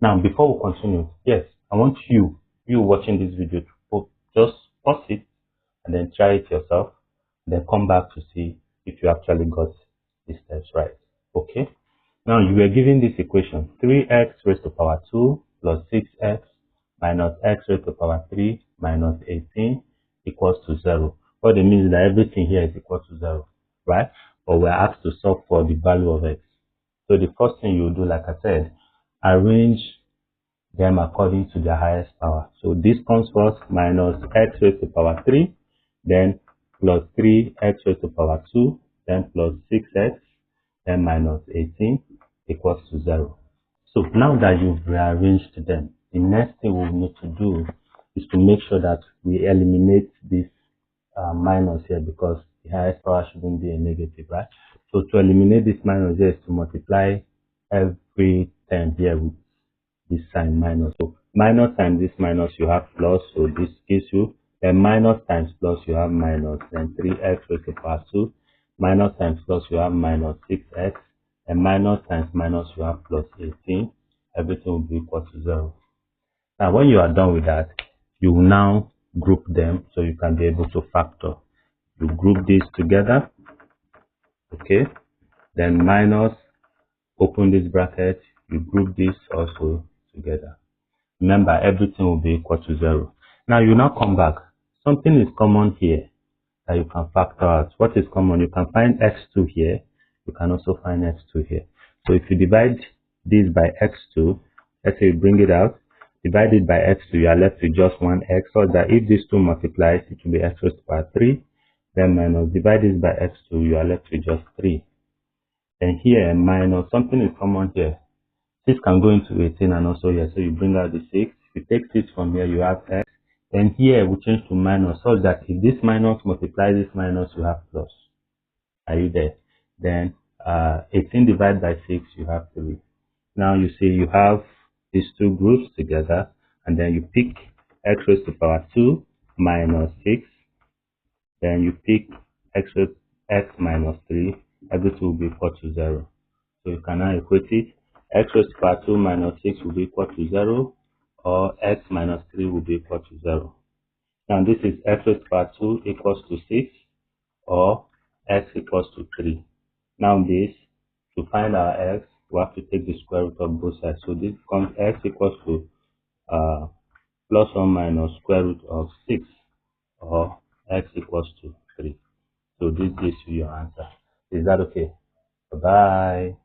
Now, before we continue, yes, I want you watching this video to just pause it and then try it yourself, then come back to see if you actually got the steps right. Okay? Now, you were given this equation, 3x raised to power 2 plus 6x minus x raised to power 3 minus 18 equals to 0. What it means is that everything here is equal to 0, right? But we're asked to solve for the value of x. So the first thing you do, like I said, arrange them according to their highest power. So this comes first, minus x raised to power 3, then plus 3x raised to power 2, then plus 6x, then minus 18 equals to 0. So now that you've rearranged them, the next thing we need to do is to make sure that we eliminate this minus here, because the highest power shouldn't be a negative, right? So to eliminate this minus here is to multiply every term here with this sign minus. So minus times this minus, you have plus, so this gives you, then minus times plus, you have minus, then 3x raised to power 2, minus times plus, you have minus 6x, and minus times minus, you have plus 18. Everything will be equal to 0. Now when you are done with that, you will now group them so you can be able to factor. You group these together, okay, then minus, open this bracket, you group this also together. Remember, everything will be equal to 0. Now you now come back. Something is common here that you can factor out. What is common? You can find x2 here. You can also find x2 here. So if you divide this by x2, let's say you bring it out, divide it by x2, you are left with just one x, so that if these two multiplies, it will be x raised to power 3. Then minus, divide this by x2, you are left with just 3. And here, minus, something is common here. 6 can go into 18 and also here, so you bring out the 6. If you take 6 from here, you have x. Then here we change to minus, so that if this minus multiplies this minus, you have plus. Are you there? Then 18 divided by 6, you have 3. Now you see you have these two groups together, and then you pick x raised to power 2 minus 6. Then you pick x raised x minus 3. Everything will be equal to 0. So you can now equate it. X raised to power 2 minus 6 will be equal to 0, or x minus 3 will be equal to 0. Now this is x raised to power 2 equals to 6, or x equals to 3. Now this, to find our x, we have to take the square root of both sides. So this becomes x equals to plus or minus square root of 6, or x equals to 3. So this gives you your answer. Is that okay? Bye-bye.